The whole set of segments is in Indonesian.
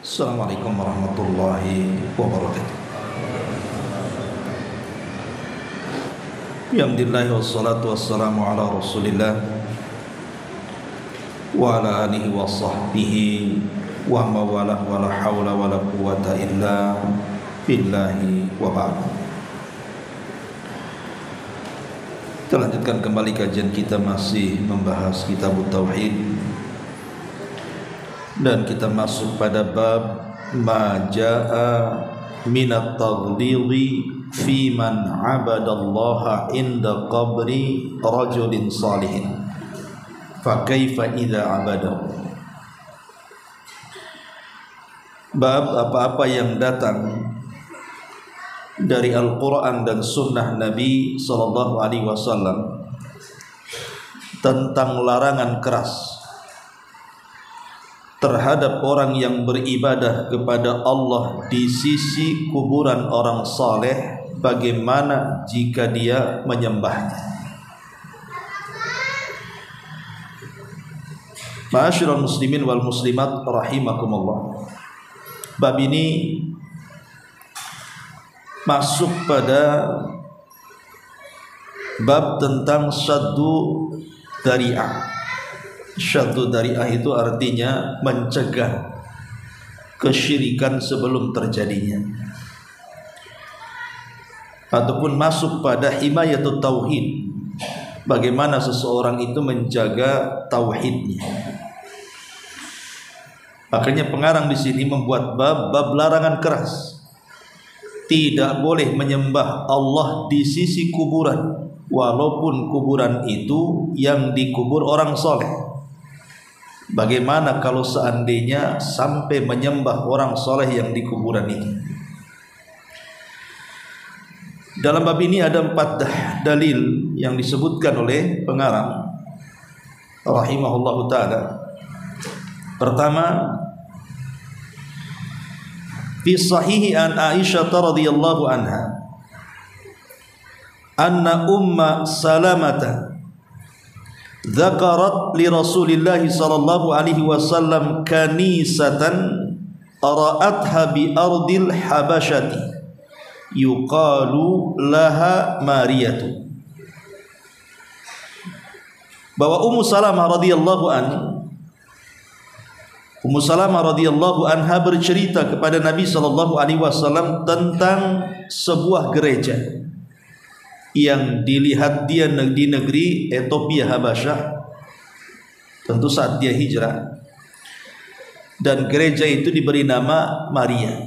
Assalamualaikum warahmatullahi wabarakatuh. Alhamdulillah wassalatu wassalamu ala Rasulillah wa ala alihi wa sahbihi wa mawalah wa la hawla wa la quwwata illa billahi wa ba'd. Kita lanjutkan kembali kajian kita, masih membahas kitab Tauhid, dan kita masuk pada bab ma jaa minat taghlidhi fi man abadallaha inda qabri rajulin salihin fa kaifa idza abadahu. Bab apa-apa yang datang dari Al-Quran dan Sunnah Nabi Sallallahu Alaihi Wasallam tentang larangan keras terhadap orang yang beribadah kepada Allah di sisi kuburan orang saleh, bagaimana jika dia menyembahnya. Ma'asyiral muslimin wal muslimat rahimakumullah. Bab ini masuk pada bab tentang syaddu dari'ah. Syaddu dari'ah itu artinya mencegah kesyirikan sebelum terjadinya, ataupun masuk pada himayatut tauhid, bagaimana seseorang itu menjaga tauhidnya. Makanya pengarang di sini membuat bab larangan keras. Tidak boleh menyembah Allah di sisi kuburan, walaupun kuburan itu yang dikubur orang soleh. Bagaimana kalau seandainya sampai menyembah orang soleh yang di kuburan itu? Dalam bab ini ada 4 dalil yang disebutkan oleh pengarang rahimahullahu ta'ala. Pertama, fi sahihi an Aisyah radhiyallahu anha anna umma Salamah dzakarat li Rasulillah sallallahu alaihi wasallam kanisatan ra'atha bi ardil habasyati yuqalu laha Mariyatu. Bahwa Ummu Salamah radhiyallahu anha bercerita kepada Nabi sallallahu alaihi wasallam tentang sebuah gereja yang dilihat dia di negeri Ethiopia Habasyah, tentu saat dia hijrah, dan gereja itu diberi nama Maria.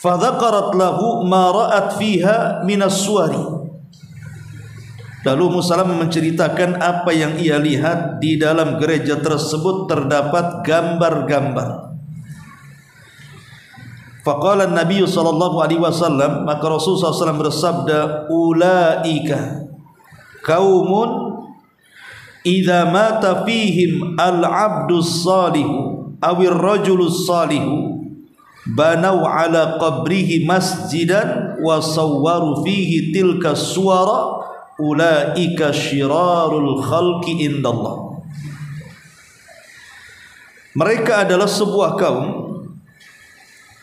Fadzakarat lahu ma ra'at fiha minas suwari. Lalu Ummu Salamah menceritakan apa yang ia lihat di dalam gereja tersebut, terdapat gambar-gambar. Faqala Nabi sallallahu alaihi wasallam, maka Rasulullah SAW bersabda, ulaika qaumun idza mata fihim al-'abdus salihu awir rajulus salihu banau ala qabrihi masjidan wa sawwaru fihi tilka suwara ulaika syirarul khalqi indallah. Mereka adalah sebuah kaum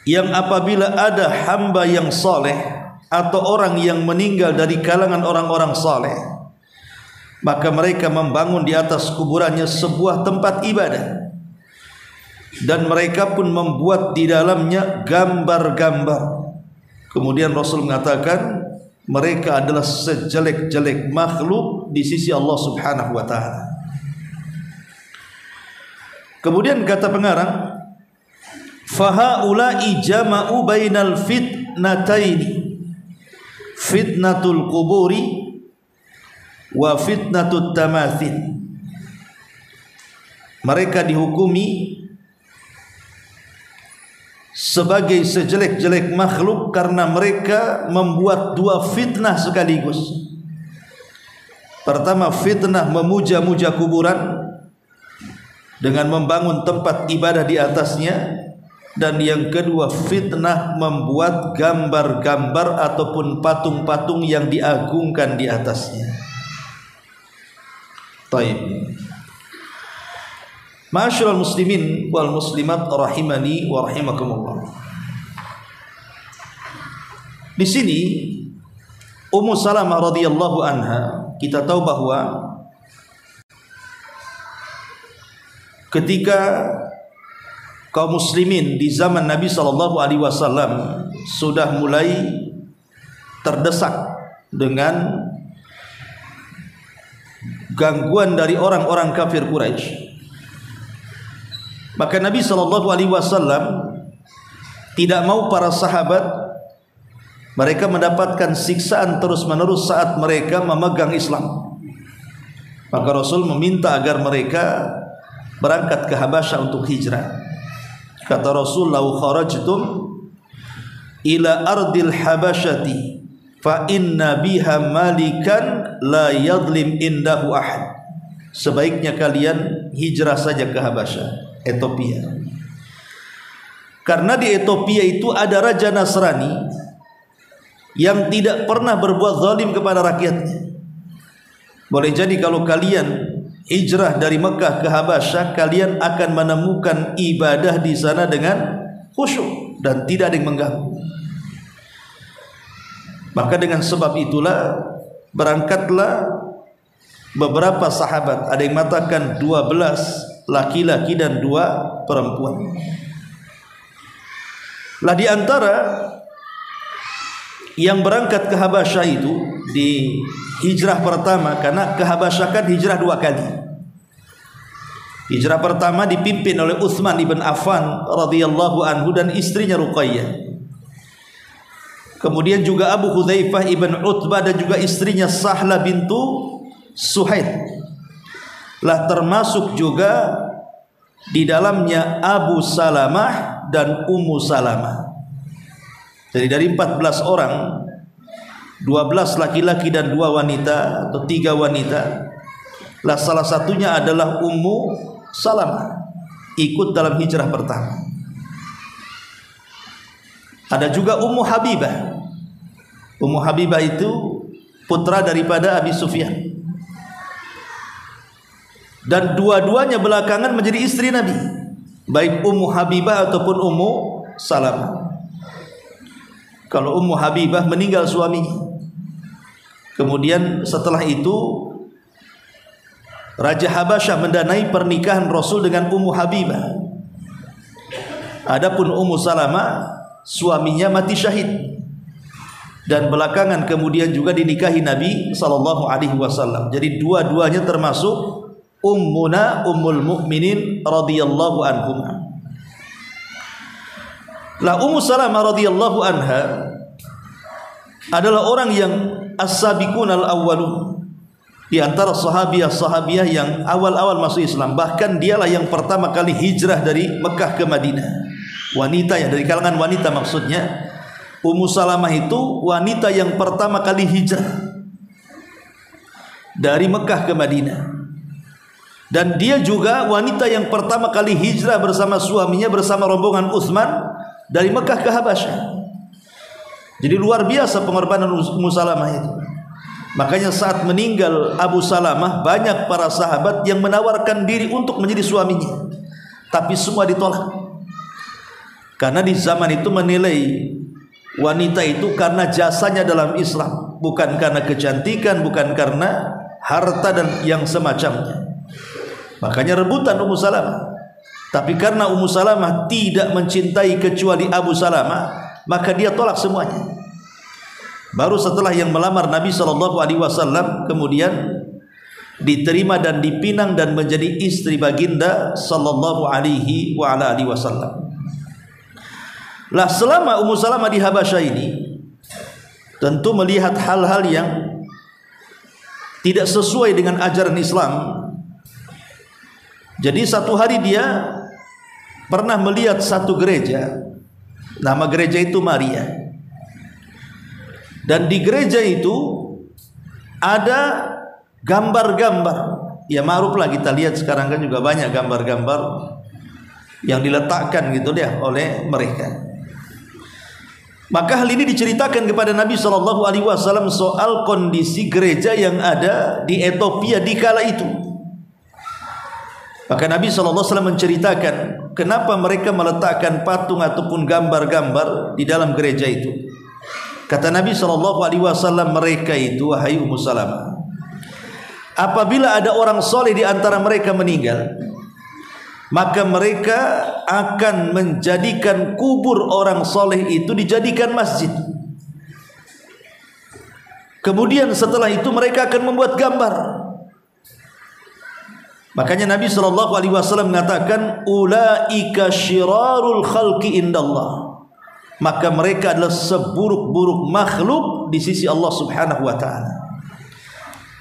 yang apabila ada hamba yang soleh atau orang yang meninggal dari kalangan orang-orang soleh, maka mereka membangun di atas kuburannya sebuah tempat ibadah, dan mereka pun membuat di dalamnya gambar-gambar. Kemudian Rasul mengatakan mereka adalah sejelek-jelek makhluk di sisi Allah Subhanahu wa ta'ala. Kemudian kata pengarang, fahaula'i jama'u bainal fitnataini, fitnatul quburi wa fitnatut tamathil. Mereka dihukumi sebagai sejelek-jelek makhluk karena mereka membuat 2 fitnah sekaligus. Pertama, fitnah memuja-muja kuburan dengan membangun tempat ibadah di atasnya, dan yang kedua, fitnah membuat gambar-gambar ataupun patung-patung yang diagungkan di atasnya. Taib. Ma'asyiral muslimin wal muslimat rahimani wa rahimakumullah. Di sini Ummu Salamah radhiyallahu anha, kita tahu bahwa ketika kaum muslimin di zaman Nabi sallallahu alaihi wasallam sudah mulai terdesak dengan gangguan dari orang-orang kafir Quraisy, maka Nabi sallallahu alaihi wasallam tidak mau para sahabat mereka mendapatkan siksaan terus-menerus saat mereka memegang Islam. Maka Rasul meminta agar mereka berangkat ke Habasyah untuk hijrah. Kata Rasul, "Lau kharajtum ila ardil habasyati fa inna biha malikan la yadlim indahu ahad." Sebaiknya kalian hijrah saja ke Habasyah, Ethiopia. Karena di Ethiopia itu ada raja Nasrani yang tidak pernah berbuat zalim kepada rakyatnya. Boleh jadi kalau kalian hijrah dari Mekah ke Habasyah, kalian akan menemukan ibadah di sana dengan khusyuk dan tidak ada yang mengganggu. Maka dengan sebab itulah berangkatlah beberapa sahabat, ada yang mengatakan 12 laki-laki dan 2 perempuan. Lah di antara yang berangkat ke Habasyah itu di hijrah pertama, karena ke Habasyah kan hijrah 2 kali. Hijrah pertama dipimpin oleh Utsman ibn Affan radhiyallahu anhu dan istrinya Ruqayyah. Kemudian juga Abu Hudzaifah ibn Utbah dan juga istrinya Sahlah bintu Suhaid. Lah termasuk juga di dalamnya Abu Salamah dan Ummu Salamah. Jadi dari 14 orang, 12 laki-laki dan 2 wanita atau 3 wanita. Lah salah satunya adalah Ummu Salamah, ikut dalam hijrah pertama. Ada juga Ummu Habibah. Ummu Habibah itu putra daripada Abi Sufyan. Dan dua-duanya belakangan menjadi istri Nabi, baik Ummu Habibah ataupun Ummu Salamah. Kalau Ummu Habibah meninggal suaminya, kemudian setelah itu Raja Habasyah mendanai pernikahan Rasul dengan Ummu Habibah. Adapun Ummu Salamah suaminya mati syahid dan belakangan kemudian juga dinikahi Nabi sallallahu alaihi wasallam. Jadi dua-duanya termasuk ummuna ummul mukminin radhiyallahu anhum. Lah Ummu Salamah radhiyallahu anha adalah orang yang as-sabiqun al-awwalun, di antara sahabiah-sahabiah yang awal-awal masuk Islam. Bahkan dialah yang pertama kali hijrah dari Mekah ke Madinah. Wanita ya, dari kalangan wanita maksudnya. Ummu Salamah itu wanita yang pertama kali hijrah dari Mekah ke Madinah. Dan dia juga wanita yang pertama kali hijrah bersama suaminya, bersama rombongan Utsman dari Mekah ke Habasyah. Jadi luar biasa pengorbanan Ummu Salamah itu. Makanya saat meninggal Abu Salamah, banyak para sahabat yang menawarkan diri untuk menjadi suaminya, tapi semua ditolak. Karena di zaman itu menilai wanita itu karena jasanya dalam Islam, bukan karena kecantikan, bukan karena harta dan yang semacamnya. Makanya rebutan Ummu Salamah. Tapi karena Ummu Salamah tidak mencintai kecuali Abu Salamah, maka dia tolak semuanya. Baru setelah yang melamar Nabi SAW, kemudian diterima dan dipinang dan menjadi istri baginda sallallahu alaihi wa ala alihi wasallam. Lah selama Ummu Salamah di Habasyah ini tentu melihat hal-hal yang tidak sesuai dengan ajaran Islam. Jadi satu hari dia pernah melihat satu gereja, nama gereja itu Maria. Dan di gereja itu ada gambar-gambar. Ya ma'ruf lah, kita lihat sekarang kan juga banyak gambar-gambar yang diletakkan gitu deh oleh mereka. Maka hal ini diceritakan kepada Nabi SAW soal kondisi gereja yang ada di Ethiopia di kala itu. Maka Nabi SAW menceritakan kenapa mereka meletakkan patung ataupun gambar-gambar di dalam gereja itu. Kata Nabi SAW, mereka itu, wahai Ummu Salamah, apabila ada orang soleh di antara mereka meninggal, maka mereka akan menjadikan kubur orang soleh itu dijadikan masjid. Kemudian setelah itu mereka akan membuat gambar. Makanya Nabi SAW mengatakan, ulaika syirarul khalqi indallah. Maka mereka adalah seburuk-buruk makhluk di sisi Allah Subhanahu wa taala.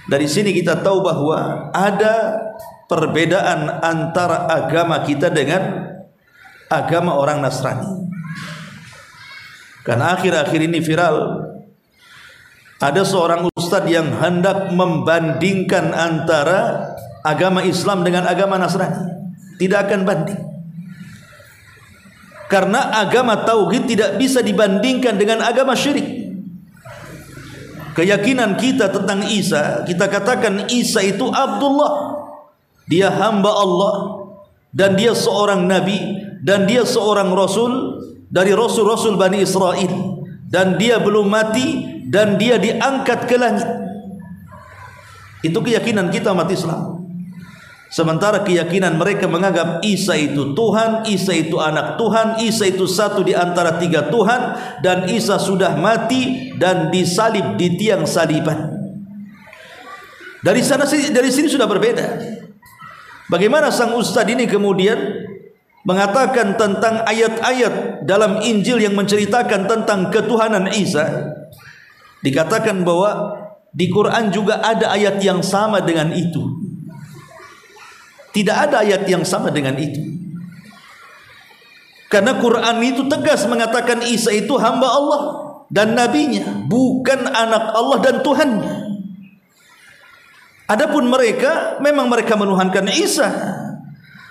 Dari sini kita tahu bahwa ada perbedaan antara agama kita dengan agama orang Nasrani. Karena akhir-akhir ini viral, ada seorang ustadz yang hendak membandingkan antara agama Islam dengan agama Nasrani. Tidak akan banding. Karena agama tauhid tidak bisa dibandingkan dengan agama syirik. Keyakinan kita tentang Isa, kita katakan Isa itu Abdullah, dia hamba Allah, dan dia seorang nabi, dan dia seorang rasul dari rasul-rasul Bani Israel, dan dia belum mati, dan dia diangkat ke langit. Itu keyakinan kita umat Islam. Sementara keyakinan mereka menganggap Isa itu Tuhan, Isa itu anak Tuhan, Isa itu satu di antara tiga Tuhan, dan Isa sudah mati dan disalib di tiang saliban. Dari sini sudah berbeda. Bagaimana sang ustadz ini kemudian mengatakan tentang ayat-ayat dalam Injil yang menceritakan tentang ketuhanan Isa. Dikatakan bahwa di Quran juga ada ayat yang sama dengan itu. Tidak ada ayat yang sama dengan itu. Karena Quran itu tegas mengatakan Isa itu hamba Allah dan nabinya, bukan anak Allah dan Tuhannya. Adapun mereka, memang mereka menuhankan Isa.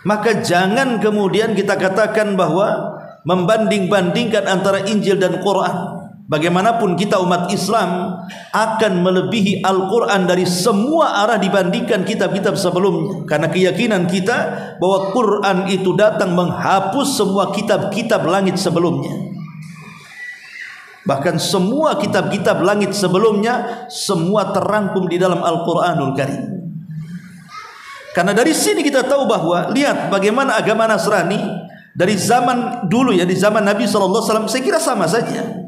Maka jangan kemudian kita katakan bahwa membanding-bandingkan antara Injil dan Quran. Bagaimanapun kita umat Islam akan melebihi Al-Quran dari semua arah dibandingkan kitab-kitab sebelumnya. Karena keyakinan kita bahwa Quran itu datang menghapus semua kitab-kitab langit sebelumnya. Bahkan semua kitab-kitab langit sebelumnya semua terangkum di dalam Al-Quranul Karim. Karena dari sini kita tahu bahwa lihat bagaimana agama Nasrani dari zaman dulu ya, di zaman Nabi SAW, saya kira sama saja.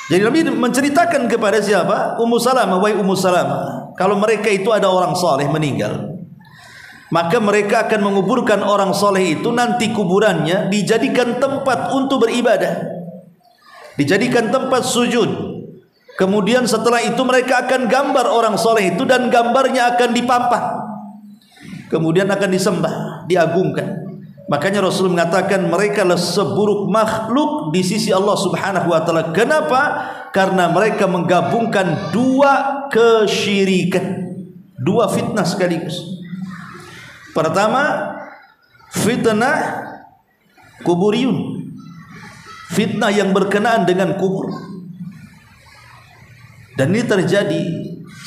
Jadi Nabi menceritakan kepada siapa? Ummu Salamah, wahai Ummu Salamah, kalau mereka itu ada orang soleh meninggal, maka mereka akan menguburkan orang soleh itu, nanti kuburannya dijadikan tempat untuk beribadah, dijadikan tempat sujud. Kemudian setelah itu mereka akan gambar orang soleh itu, dan gambarnya akan dipampang, kemudian akan disembah, diagungkan. Makanya Rasul mengatakan mereka adalah seburuk makhluk di sisi Allah Subhanahu wa taala. Kenapa? Karena mereka menggabungkan dua kesyirikan, dua fitnah sekaligus. Pertama, fitnah kuburiyun, fitnah yang berkenaan dengan kubur. Dan ini terjadi,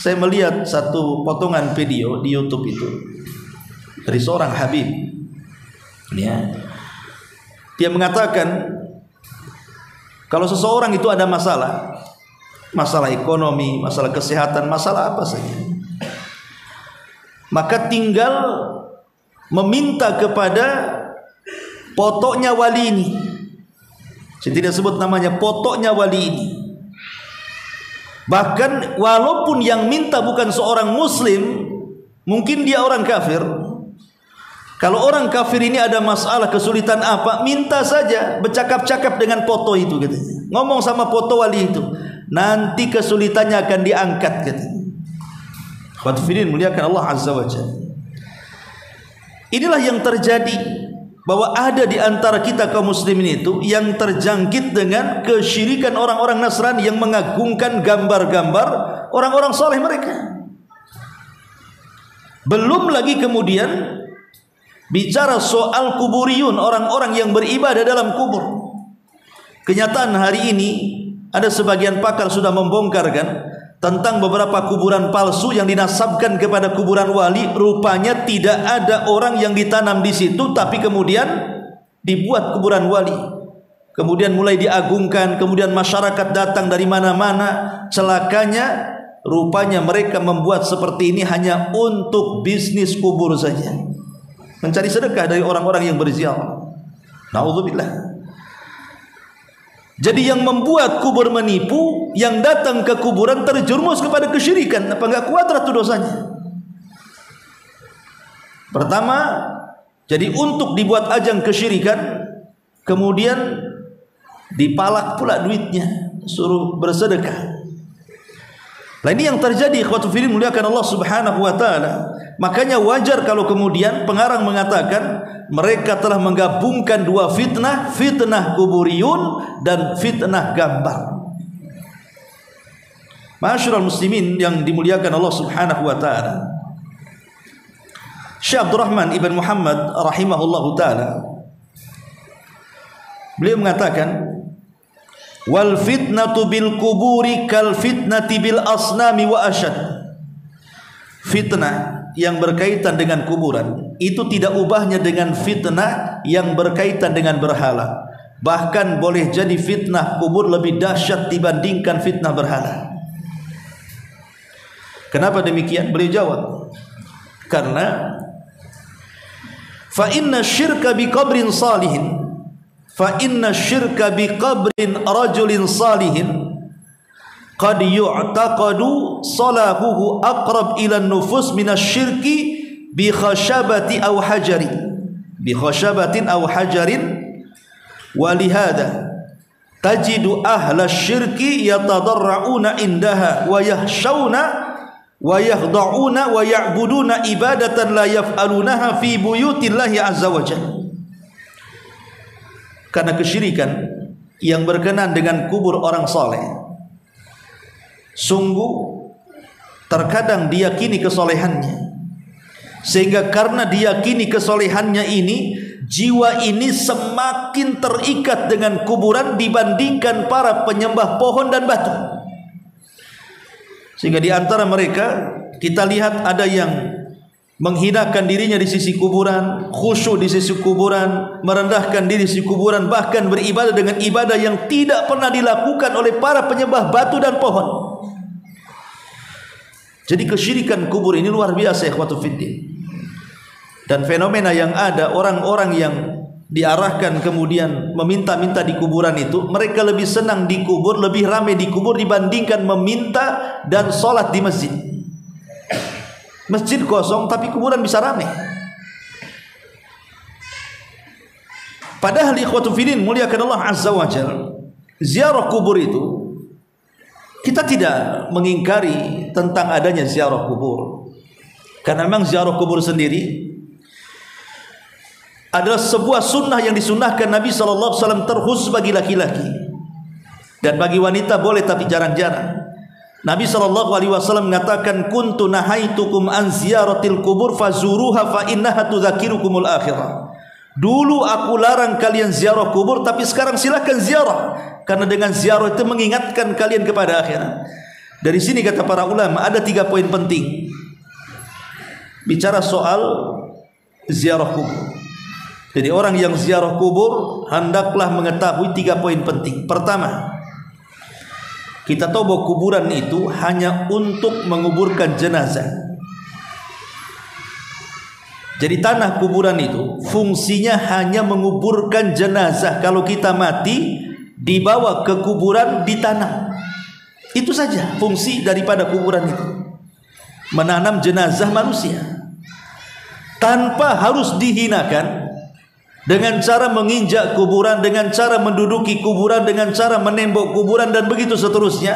saya melihat satu potongan video di YouTube itu dari seorang habib. Ya. Dia mengatakan kalau seseorang itu ada masalah, masalah ekonomi, masalah kesehatan, masalah apa saja, maka tinggal meminta kepada potoknya wali ini. Saya tidak sebut namanya, potoknya wali ini. Bahkan walaupun yang minta bukan seorang muslim, mungkin dia orang kafir. Kalau orang kafir ini ada masalah, kesulitan apa, minta saja, bercakap-cakap dengan foto itu katanya. Ngomong sama foto wali itu, nanti kesulitannya akan diangkat katanya. Khawatirin muliakan Allah Azza wa Jalla. Inilah yang terjadi, bahwa ada di antara kita kaum muslimin itu yang terjangkit dengan kesyirikan orang-orang Nasrani yang mengagungkan gambar-gambar orang-orang soleh mereka. Belum lagi kemudian bicara soal kuburiyun, orang-orang yang beribadah dalam kubur. Kenyataan hari ini ada sebagian pakar sudah membongkar kan, tentang beberapa kuburan palsu yang dinasabkan kepada kuburan wali. Rupanya tidak ada orang yang ditanam di situ, tapi kemudian dibuat kuburan wali. Kemudian mulai diagungkan, kemudian masyarakat datang dari mana-mana. Celakanya, rupanya mereka membuat seperti ini hanya untuk bisnis kubur saja, mencari sedekah dari orang-orang yang berziarah. Na'udzubillah. Jadi yang membuat kubur menipu, yang datang ke kuburan terjerumus kepada kesyirikan. Apa enggak kuadrat itu dosanya? Pertama, jadi untuk dibuat ajang kesyirikan, kemudian dipalak pula duitnya, suruh bersedekah. Nah, ini yang terjadi, ikhwatu fillah muliakan Allah Subhanahu wa taala. Makanya wajar kalau kemudian pengarang mengatakan mereka telah menggabungkan dua fitnah, fitnah kuburiyun dan fitnah gambar. Ma'asyiral muslimin yang dimuliakan Allah Subhanahu wa taala. Syekh Abdurrahman ibn Muhammad rahimahullahu taala, beliau mengatakan, wal fitnatu bil kuburi kal fitnati bil asnami wa asyad. Fitnah yang berkaitan dengan kuburan itu tidak ubahnya dengan fitnah yang berkaitan dengan berhala. Bahkan boleh jadi fitnah kubur lebih dahsyat dibandingkan fitnah berhala. Kenapa demikian? Beliau jawab, karena fa inna syirka bi qabrin salihin, fa inna syirka bi qabrin rajulin salihin qad yu'taqadu salahuhu aqrab ila nufus minasyirki bi khashabati aw hajarin, bi khashabatin aw hajarin, wa lihada tajidu ahla syirki yatadarrauna indaha wa yahshawna wa yakhda'una wa ya'buduna ibadatan la yaf'alunaha fi buyutillahi azza wa jalla. Karena kesyirikan yang berkenaan dengan kubur orang saleh, sungguh terkadang diyakini kesolehannya, sehingga karena diyakini kesolehannya ini, jiwa ini semakin terikat dengan kuburan dibandingkan para penyembah pohon dan batu. Sehingga di antara mereka kita lihat ada yang menghinakan dirinya di sisi kuburan, khusyuk di sisi kuburan, merendahkan diri di sisi kuburan, bahkan beribadah dengan ibadah yang tidak pernah dilakukan oleh para penyembah batu dan pohon. Jadi kesyirikan kubur ini luar biasa, ikhwatu fiddin. Dan fenomena yang ada, orang-orang yang diarahkan kemudian meminta-minta di kuburan itu, mereka lebih senang di kubur, lebih ramai di kubur dibandingkan meminta dan sholat di masjid. Masjid kosong tapi kuburan bisa ramai. Padahal ikhwatu fiddin muliakan Allah azza wa jalla, ziarah kubur itu kita tidak mengingkari tentang adanya ziarah kubur, karena memang ziarah kubur sendiri adalah sebuah sunnah yang disunnahkan Nabi SAW terkhusus bagi laki-laki, dan bagi wanita boleh tapi jarang-jarang. Nabi SAW mengatakan, kuntu nahaitukum an ziyaratil kubur fazuruha fa innaha tudzakirukumul akhirah. Dulu aku larang kalian ziarah kubur, tapi sekarang silakan ziarah, karena dengan ziarah itu mengingatkan kalian kepada akhirat. Dari sini kata para ulama ada 3 poin penting bicara soal ziarah kubur. Jadi orang yang ziarah kubur hendaklah mengetahui 3 poin penting. Pertama, kita tahu bahwa kuburan itu hanya untuk menguburkan jenazah. Jadi tanah kuburan itu fungsinya hanya menguburkan jenazah. Kalau kita mati, dibawa ke kuburan, ditanam. Itu saja fungsi daripada kuburan itu, menanam jenazah manusia, tanpa harus dihinakan dengan cara menginjak kuburan, dengan cara menduduki kuburan, dengan cara menembok kuburan, dan begitu seterusnya,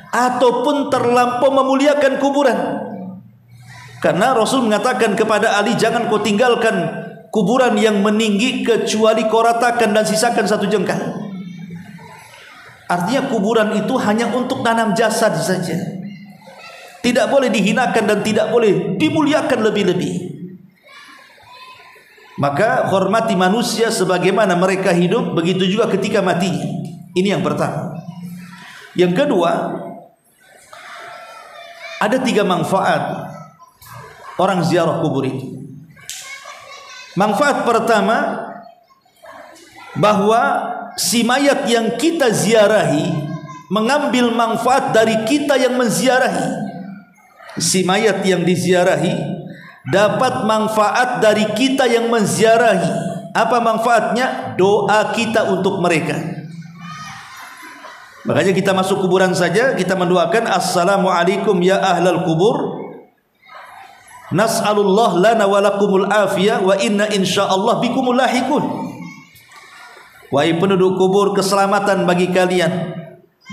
ataupun terlampau memuliakan kuburan. Karena Rasul mengatakan kepada Ali, jangan kau tinggalkan kuburan yang meninggi kecuali kau ratakan dan sisakan 1 jengkal. Artinya kuburan itu hanya untuk tanam jasad saja, tidak boleh dihinakan dan tidak boleh dimuliakan lebih-lebih. Maka hormati manusia sebagaimana mereka hidup, begitu juga ketika mati. Ini yang pertama. Yang kedua, Ada 3 manfaat orang ziarah kubur itu. Manfaat pertama, bahwa si mayat yang kita ziarahi mengambil manfaat dari kita yang menziarahi. Si mayat yang diziarahi dapat manfaat dari kita yang menziarahi. Apa manfaatnya? Doa kita untuk mereka. Makanya kita masuk kuburan saja kita mendoakan, assalamualaikum ya ahlal kubur, nas'alullah lana wa lakumul afiyah wa inna insyaallah bikumul lahikun. Wahai penduduk kubur, keselamatan bagi kalian,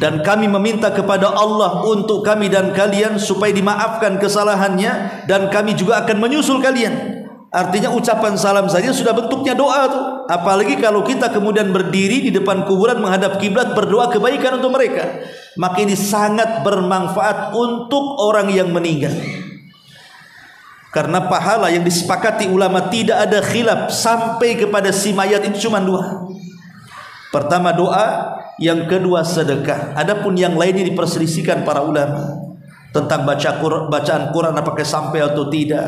dan kami meminta kepada Allah untuk kami dan kalian supaya dimaafkan kesalahannya, dan kami juga akan menyusul kalian. Artinya ucapan salam saja sudah bentuknya doa tuh. Apalagi kalau kita kemudian berdiri di depan kuburan menghadap kiblat berdoa kebaikan untuk mereka, maka ini sangat bermanfaat untuk orang yang meninggal. Karena pahala yang disepakati ulama tidak ada khilaf sampai kepada si mayat itu cuma 2. Pertama doa, yang kedua sedekah. Adapun yang lainnya diperselisihkan para ulama tentang bacaan Quran apakah sampai atau tidak,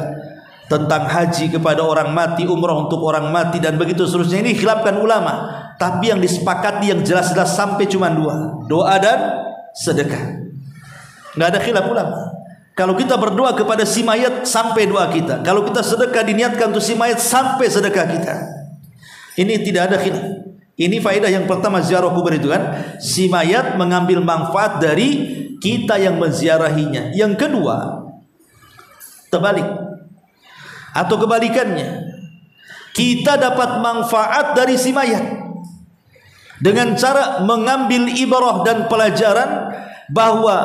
tentang haji kepada orang mati, umrah untuk orang mati, dan begitu seterusnya. Ini khilafkan ulama, tapi yang disepakati yang jelas-jelas sampai cuma 2, doa dan sedekah. Nggak ada khilaf ulama. Kalau kita berdoa kepada si mayat sampai doa kita, kalau kita sedekah diniatkan untuk si mayat sampai sedekah kita. Ini tidak ada khilaf. Ini faedah yang pertama ziarah kubur itu kan, si mayat mengambil manfaat dari kita yang menziarahinya. Yang kedua, terbalik atau kebalikannya, kita dapat manfaat dari si mayat dengan cara mengambil ibrah dan pelajaran bahwa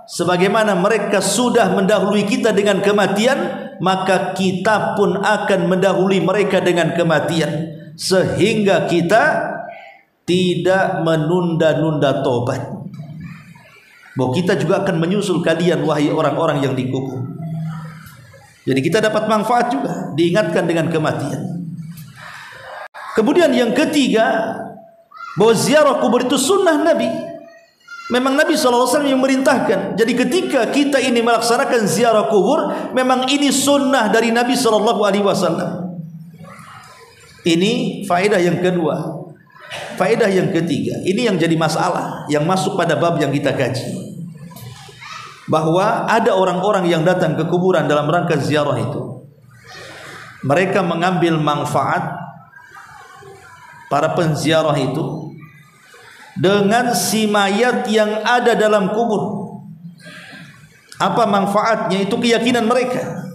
sebagaimana mereka sudah mendahului kita dengan kematian, maka kita pun akan mendahului mereka dengan kematian, sehingga kita tidak menunda-nunda tobat. Bahwa kita juga akan menyusul kalian wahai orang-orang yang dikubur. Jadi kita dapat manfaat juga, diingatkan dengan kematian. Kemudian yang ketiga, bahwa ziarah kubur itu sunnah Nabi. Memang Nabi SAW yang merintahkan. Jadi ketika kita ini melaksanakan ziarah kubur, memang ini sunnah dari Nabi SAW. Ini faedah yang kedua. Faedah yang ketiga, ini yang jadi masalah yang masuk pada bab yang kita kaji, bahwa ada orang-orang yang datang ke kuburan dalam rangka ziarah itu. Mereka mengambil manfaat para penziarah itu dengan si mayat yang ada dalam kubur. Apa manfaatnya? Itu keyakinan mereka.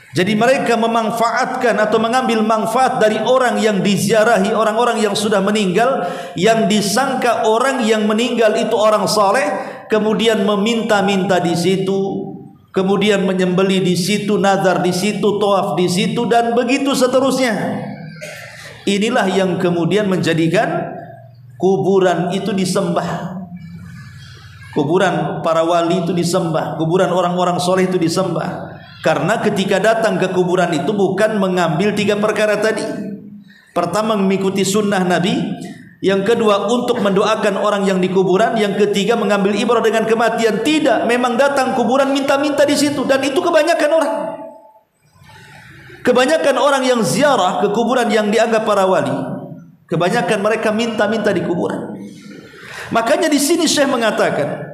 Jadi mereka memanfaatkan atau mengambil manfaat dari orang yang diziarahi, orang-orang yang sudah meninggal, yang disangka orang yang meninggal itu orang saleh, kemudian meminta-minta di situ, kemudian menyembelih di situ, nazar di situ, tawaf di situ, dan begitu seterusnya. Inilah yang kemudian menjadikan kuburan itu disembah. Kuburan para wali itu disembah, kuburan orang-orang soleh itu disembah. Karena ketika datang ke kuburan itu bukan mengambil 3 perkara tadi. Pertama, mengikuti sunnah Nabi. Yang kedua, untuk mendoakan orang yang di kuburan. Yang ketiga, mengambil ibrah dengan kematian. Tidak, memang datang kuburan minta-minta di situ. Dan itu kebanyakan orang. Kebanyakan orang yang ziarah ke kuburan yang dianggap para wali, kebanyakan mereka minta-minta di kuburan. Makanya di sini Syekh mengatakan,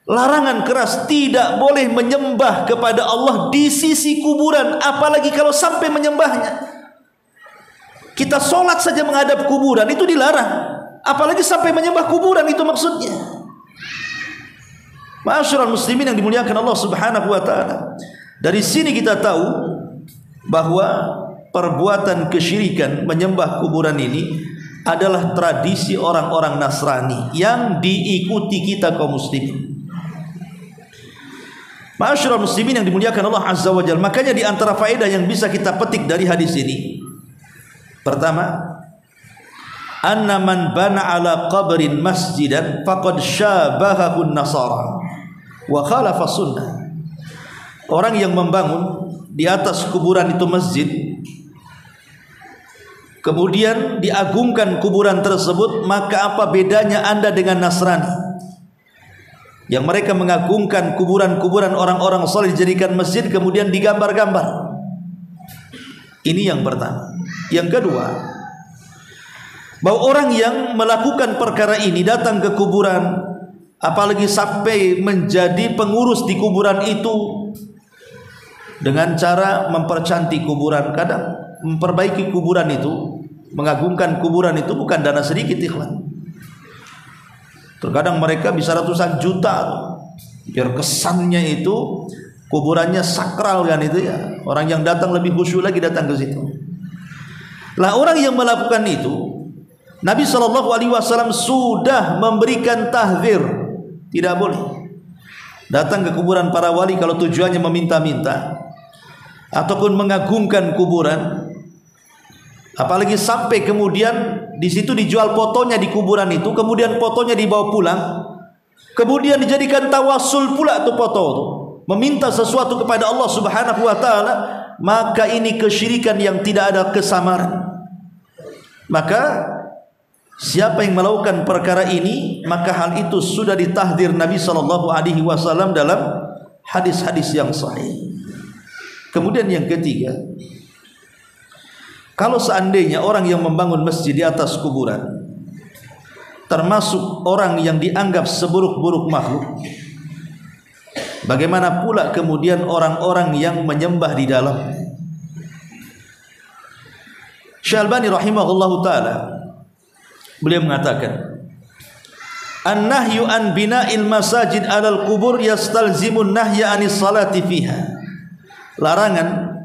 larangan keras, tidak boleh menyembah kepada Allah di sisi kuburan, apalagi kalau sampai menyembahnya. Kita sholat saja menghadap kuburan itu dilarang, apalagi sampai menyembah kuburan, itu maksudnya. Ma'asyiral muslimin yang dimuliakan Allah Subhanahu wa taala. Dari sini kita tahu bahwa perbuatan kesyirikan menyembah kuburan ini adalah tradisi orang-orang Nasrani yang diikuti kita kaum muslimin. Ma'asyiral muslimin yang dimuliakan Allah Azza wa Jalla. Makanya di antara faedah yang bisa kita petik dari hadis ini, pertama, anna man bana ala qabrin masjidan faqad syabahahu an-nasara wa khalafa sunnah. Orang yang membangun di atas kuburan itu masjid, kemudian diagungkan kuburan tersebut, maka apa bedanya Anda dengan Nasrani? yang mereka mengagungkan kuburan-kuburan orang-orang saleh dijadikan masjid kemudian digambar-gambar. Ini yang pertama. Yang kedua, bahwa orang yang melakukan perkara ini datang ke kuburan, apalagi sampai menjadi pengurus di kuburan itu dengan cara mempercantik kuburan, kadang memperbaiki kuburan itu, mengagungkan kuburan itu bukan dana sedikit, ikhwan. Terkadang mereka bisa ratusan juta biar kesannya itu kuburannya sakral kan itu ya. Orang yang datang lebih khusyuk lagi datang ke situ. Lah orang yang melakukan itu, Nabi SAW sudah memberikan tahdzir, tidak boleh datang ke kuburan para wali kalau tujuannya meminta-minta ataupun mengagungkan kuburan. Apalagi sampai kemudian di situ dijual fotonya di kuburan itu, kemudian fotonya dibawa pulang, kemudian dijadikan tawasul pula tuh foto itu, meminta sesuatu kepada Allah Subhanahu wa taala, maka ini kesyirikan yang tidak ada kesamaran. Maka siapa yang melakukan perkara ini, maka hal itu sudah ditahdir Nabi SAW dalam hadis-hadis yang sahih. Kemudian yang ketiga, kalau seandainya orang yang membangun masjid di atas kuburan termasuk orang yang dianggap seburuk-buruk makhluk, bagaimana pula kemudian orang-orang yang menyembah di dalam? Syekh Albani rahimahullahu taala beliau mengatakan, an-nahyu an bina'il masajid 'alal qubur yastalzimun nahya 'anis salati fiha. Larangan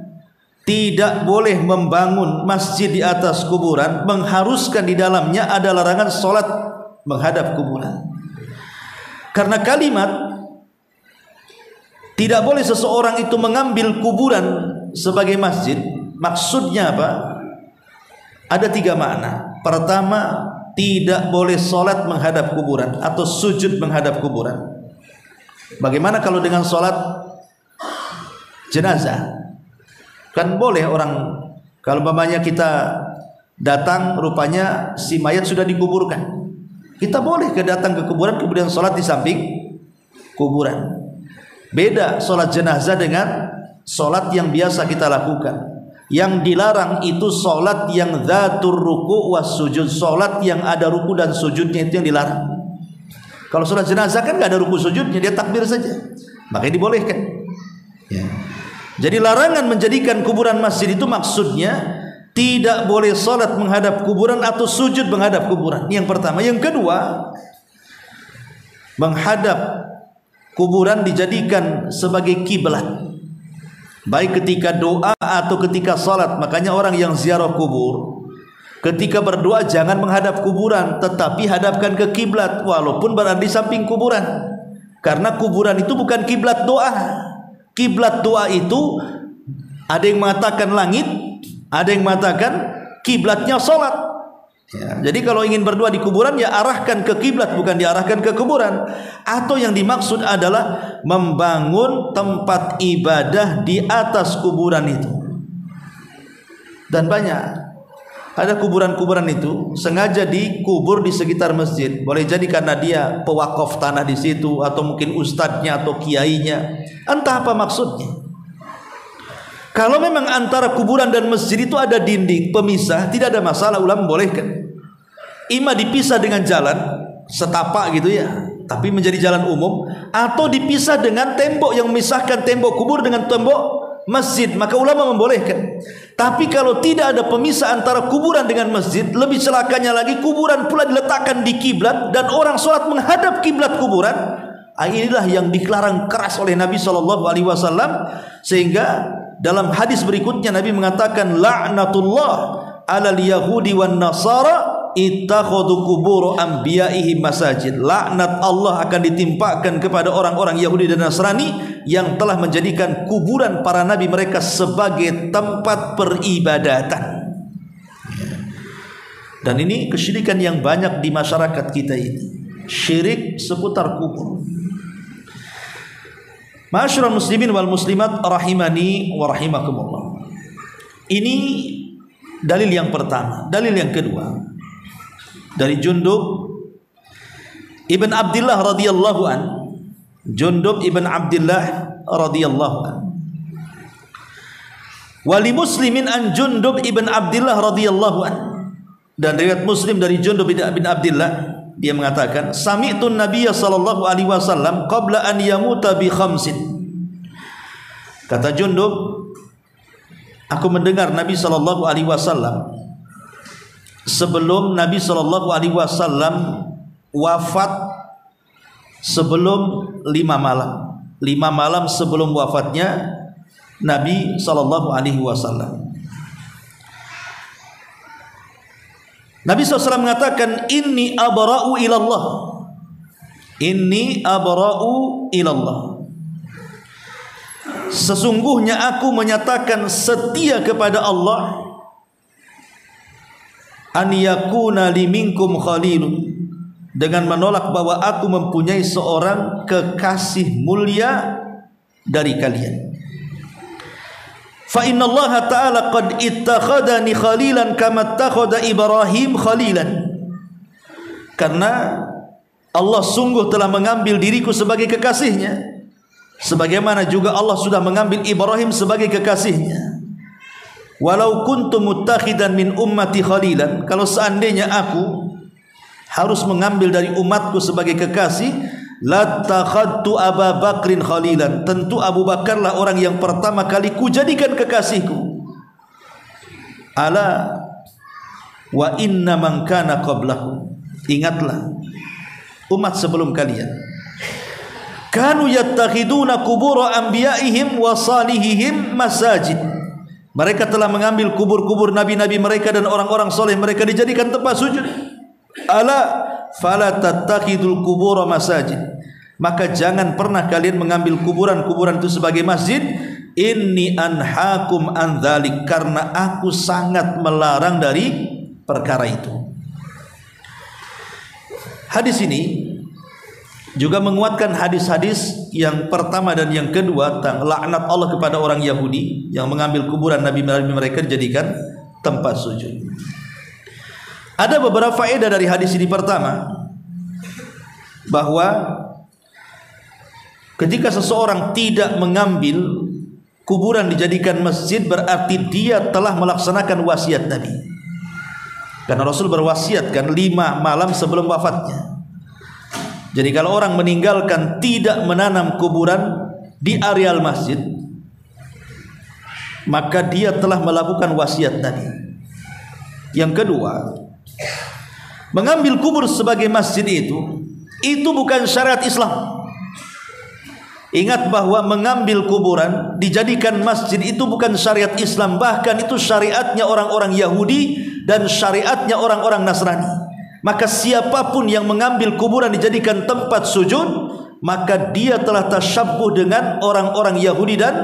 tidak boleh membangun masjid di atas kuburan mengharuskan di dalamnya ada larangan salat menghadap kuburan. Karena kalimat tidak boleh seseorang itu mengambil kuburan sebagai masjid, maksudnya apa? Ada 3 makna. Pertama, tidak boleh salat menghadap kuburan atau sujud menghadap kuburan. Bagaimana kalau dengan salat jenazah? Kan boleh orang, kalau umpamanya kita datang rupanya si mayat sudah dikuburkan, kita boleh datang ke kuburan kemudian sholat di samping kuburan. Beda sholat jenazah dengan sholat yang biasa kita lakukan. Yang dilarang itu sholat yang dzatur ruku' was sujud, sholat yang ada ruku dan sujudnya itu yang dilarang. Kalau sholat jenazah kan nggak ada ruku sujudnya, dia takbir saja, makanya dibolehkan ya. Jadi larangan menjadikan kuburan masjid itu maksudnya tidak boleh sholat menghadap kuburan atau sujud menghadap kuburan. Yang pertama. Yang kedua, menghadap kuburan dijadikan sebagai kiblat, baik ketika doa atau ketika sholat. Makanya orang yang ziarah kubur ketika berdoa jangan menghadap kuburan, tetapi hadapkan ke kiblat walaupun berada di samping kuburan. Karena kuburan itu bukan kiblat doa. Kiblat doa itu ada yang mengatakan langit, ada yang mengatakan kiblatnya sholat ya. Jadi kalau ingin berdoa di kuburan ya arahkan ke kiblat, bukan diarahkan ke kuburan. Atau yang dimaksud adalah membangun tempat ibadah di atas kuburan itu. Dan banyak ada kuburan-kuburan itu sengaja dikubur di sekitar masjid. Boleh jadi karena dia pewakaf tanah di situ, atau mungkin ustadznya atau kiainya, entah apa maksudnya. Kalau memang antara kuburan dan masjid itu ada dinding pemisah, tidak ada masalah, ulama membolehkan. Ima dipisah dengan jalan setapak gitu ya, tapi menjadi jalan umum, atau dipisah dengan tembok yang memisahkan tembok kubur dengan tembok masjid, maka ulama membolehkan. Tapi kalau tidak ada pemisah antara kuburan dengan masjid, lebih celakanya lagi kuburan pula diletakkan di kiblat dan orang sholat menghadap kiblat kuburan. Inilah yang dilarang keras oleh Nabi SAW. Sehingga dalam hadis berikutnya Nabi mengatakan, la'natullah alal yahudi wan nasara ittakhadhu qubur anbiya'ihim masajid. Laknat Allah akan ditimpakan kepada orang-orang Yahudi dan Nasrani yang telah menjadikan kuburan para nabi mereka sebagai tempat peribadatan. Dan ini kesyirikan yang banyak di masyarakat kita ini, syirik seputar kubur. Ma'asyiral muslimin wal muslimat rahimani wa rahimakumullah. Ini dalil yang pertama. Dalil yang kedua, dari Jundub Ibn Abdillah radhiyallahu an, Jundub ibn Abdullah radhiyallahu anhu. Wali Muslimin an Jundub ibn Abdullah radhiyallahu anhu. Dan riwayat Muslim dari Jundub bin Abdullah, dia mengatakan, sami'tu Nabiyya sallallahu alaihi wasallam qabla an yamuta bi khamsin. Kata Jundub, aku mendengar Nabi sallallahu alaihi wasallam sebelum Nabi sallallahu alaihi wasallam wafat, sebelum 5 malam. 5 malam sebelum wafatnya Nabi sallallahu alaihi wasallam. Nabi SAW mengatakan, inni abra'u ilallah. Inni abra'u ilallah. Sesungguhnya aku menyatakan setia kepada Allah, an yakuna li minkum khalilun, dengan menolak bahwa aku mempunyai seorang kekasih mulia dari kalian. Fa inna Allah ta'ala qad ittakhadani khalilan kama ittakhadha Ibrahim khalilan. Karena Allah sungguh telah mengambil diriku sebagai kekasihnya, sebagaimana juga Allah sudah mengambil Ibrahim sebagai kekasihnya. Walau kuntu muttakhidan min ummati khalilan, kalau seandainya aku harus mengambil dari umatku sebagai kekasih, latakhadtu Abu Bakrin khalilan, tentu Abu Bakarlah orang yang pertama kali kujadikan kekasihku. Ala wa inna man kana qablakum, ingatlah umat sebelum kalian, kanu yattakhiduna qubur anbiya'ihim wa salihihim masajid, mereka telah mengambil kubur-kubur nabi-nabi mereka dan orang-orang soleh mereka dijadikan tempat sujud. Ala fala tattakhidul qubur masajid, maka jangan pernah kalian mengambil kuburan-kuburan itu sebagai masjid. Inni anhaakum an dzalik, karena aku sangat melarang dari perkara itu. Hadis ini juga menguatkan hadis-hadis yang pertama dan yang kedua tentang laknat Allah kepada orang Yahudi yang mengambil kuburan nabi-nabi mereka dijadikan tempat sujud. Ada beberapa faedah dari hadis ini. Pertama, bahwa ketika seseorang tidak mengambil kuburan dijadikan masjid, berarti dia telah melaksanakan wasiat Nabi. Karena Rasul berwasiatkan 5 malam sebelum wafatnya. Jadi kalau orang meninggalkan tidak menanam kuburan di areal masjid, maka dia telah melakukan wasiat Nabi. Yang kedua, mengambil kubur sebagai masjid itu bukan syariat Islam. Ingat bahwa mengambil kuburan dijadikan masjid itu bukan syariat Islam, bahkan itu syariatnya orang-orang Yahudi dan syariatnya orang-orang Nasrani. Maka siapapun yang mengambil kuburan dijadikan tempat sujud, maka dia telah tasyabbuh dengan orang-orang Yahudi dan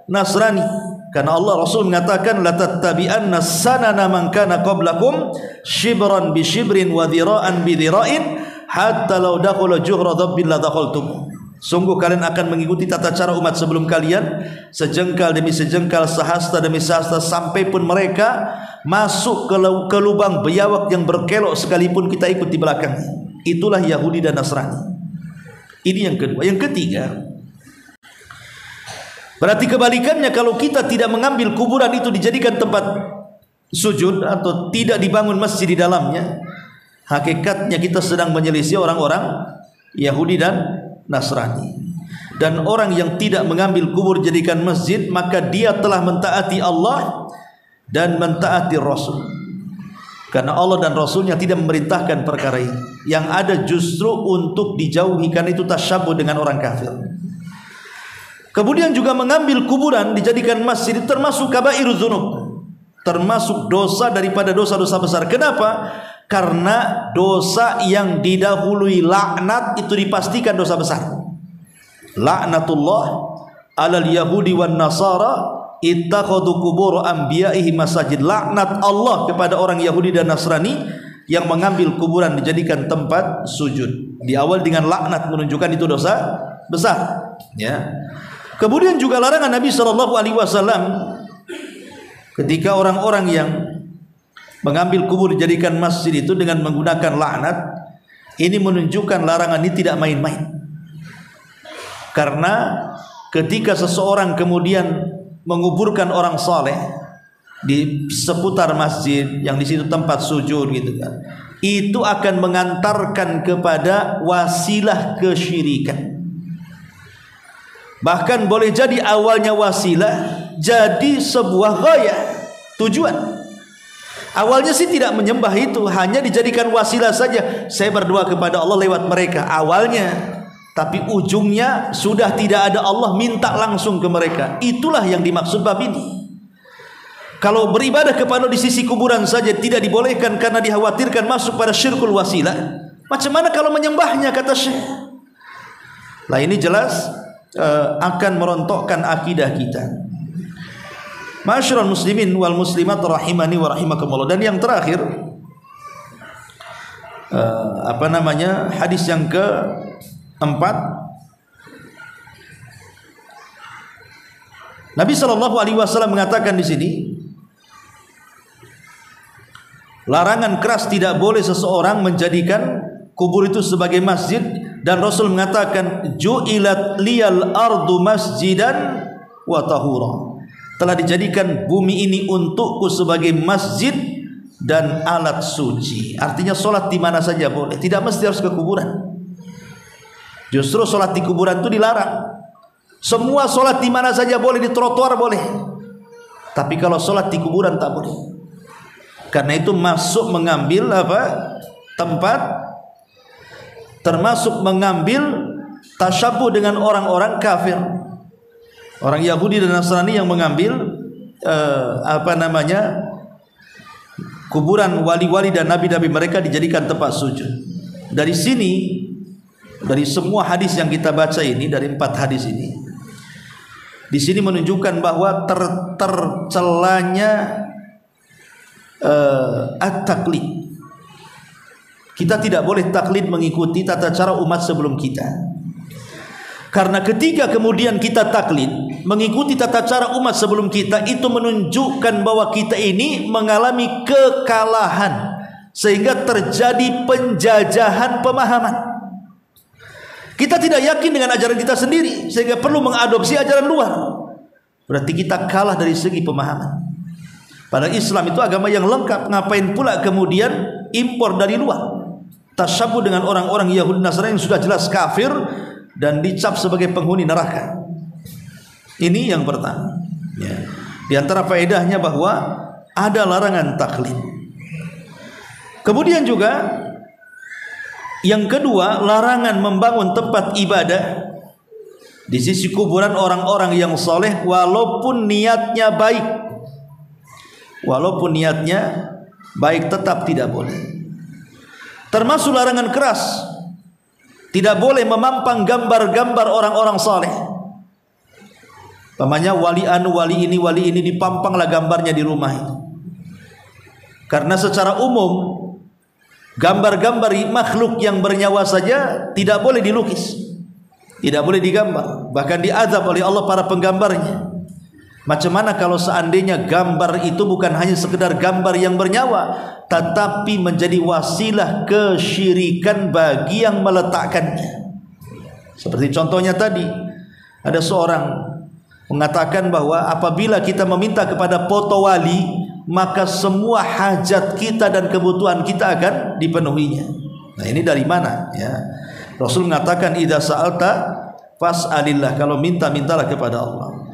Nasrani. Karena Allah Rasul mengatakan, la tattabi'anna sanana man kana qablakum shibran bi shibrin wa dhira'an bi dhira'in hatta law dakhala juhra dhabbin la dakhaltum. Sungguh kalian akan mengikuti tata cara umat sebelum kalian, sejengkal demi sejengkal, sehasta demi sehasta, sampai pun mereka masuk ke lubang biawak yang berkelok sekalipun kita ikut di belakangnya. Itulah Yahudi dan Nasrani. Ini yang kedua. Yang ketiga, berarti kebalikannya, kalau kita tidak mengambil kuburan itu dijadikan tempat sujud atau tidak dibangun masjid di dalamnya, hakikatnya kita sedang menyelisih orang-orang Yahudi dan Nasrani. Dan orang yang tidak mengambil kubur jadikan masjid, maka dia telah mentaati Allah dan mentaati Rasul. Karena Allah dan Rasulnya tidak memerintahkan perkara ini. Yang ada justru untuk dijauhi, karena itu tasyabbuh dengan orang kafir. Kemudian juga mengambil kuburan dijadikan masjid itu termasuk kabairuz dzunub, termasuk dosa daripada dosa-dosa besar. Kenapa? Karena dosa yang didahului laknat itu dipastikan dosa besar. Laknatullah alal yahudi wan nasara ittakhadhu qubur anbiya'ihim masajid. Laknat Allah kepada orang Yahudi dan Nasrani yang mengambil kuburan dijadikan tempat sujud. Di awal dengan laknat menunjukkan itu dosa besar, ya. Kemudian juga larangan Nabi SAW ketika orang-orang yang mengambil kubur dijadikan masjid itu dengan menggunakan laknat. Ini menunjukkan larangan ini tidak main-main. Karena ketika seseorang kemudian menguburkan orang saleh di seputar masjid yang di situ tempat sujud gitu kan, itu akan mengantarkan kepada wasilah kesyirikan. Bahkan boleh jadi awalnya wasilah jadi sebuah ghayah, tujuan. Awalnya sih tidak menyembah itu, hanya dijadikan wasilah saja. Saya berdoa kepada Allah lewat mereka awalnya, tapi ujungnya sudah tidak ada Allah, minta langsung ke mereka. Itulah yang dimaksud bab ini. Kalau beribadah kepada di sisi kuburan saja tidak dibolehkan karena dikhawatirkan masuk pada syirkul wasilah, macam mana kalau menyembahnya, kata Syekh. Lah ini jelas akan merontokkan akidah kita. Ma'asyiral muslimin wal muslimat rahimani wa rahimakumullah. Dan yang terakhir hadis yang keempat, Nabi SAW mengatakan di sini, larangan keras tidak boleh seseorang menjadikan kubur itu sebagai masjid. Dan Rasul mengatakan, ju'ilat liyal ardu masjidan wa tahura. Telah dijadikan bumi ini untukku sebagai masjid dan alat suci. Artinya solat di mana saja boleh, tidak mesti harus ke kuburan. Justru solat di kuburan itu dilarang. Semua solat di mana saja boleh, di trotoar boleh. Tapi kalau solat di kuburan tak boleh. Karena itu masuk mengambil tempat, termasuk mengambil tasyabuh dengan orang-orang kafir, orang Yahudi dan Nasrani yang mengambil kuburan wali-wali dan nabi-nabi mereka dijadikan tempat sujud. Dari sini, dari semua hadis yang kita baca ini, dari 4 hadis ini, di sini menunjukkan bahwa tercelanya at-taqlid. Kita tidak boleh taklid mengikuti tata cara umat sebelum kita. Karena ketika kemudian kita taklid mengikuti tata cara umat sebelum kita, itu menunjukkan bahwa kita ini mengalami kekalahan, sehingga terjadi penjajahan pemahaman. Kita tidak yakin dengan ajaran kita sendiri, sehingga perlu mengadopsi ajaran luar. Berarti kita kalah dari segi pemahaman. Padahal Islam itu agama yang lengkap. Ngapain pula kemudian impor dari luar? Tasyabuh dengan orang-orang Yahudi Nasrani yang sudah jelas kafir dan dicap sebagai penghuni neraka. Ini yang pertama. Ya. Di antara faedahnya bahwa ada larangan taklid. Kemudian juga yang kedua, larangan membangun tempat ibadah di sisi kuburan orang-orang yang soleh, walaupun niatnya baik. Walaupun niatnya baik tetap tidak boleh. Termasuk larangan keras, tidak boleh memampang gambar-gambar orang-orang saleh. Pamannya wali anu, wali ini dipampanglah gambarnya di rumah itu. Karena secara umum gambar-gambar makhluk yang bernyawa saja tidak boleh dilukis, tidak boleh digambar, bahkan diazab oleh Allah para penggambarnya. Macam mana kalau seandainya gambar itu bukan hanya sekedar gambar yang bernyawa, tetapi menjadi wasilah kesyirikan bagi yang meletakkannya. Seperti contohnya tadi, ada seorang mengatakan bahwa apabila kita meminta kepada foto wali, maka semua hajat kita dan kebutuhan kita akan dipenuhinya. Nah, ini dari mana? Ya, Rasul mengatakan, idza sa'alta fas'alillah, kalau minta, mintalah kepada Allah.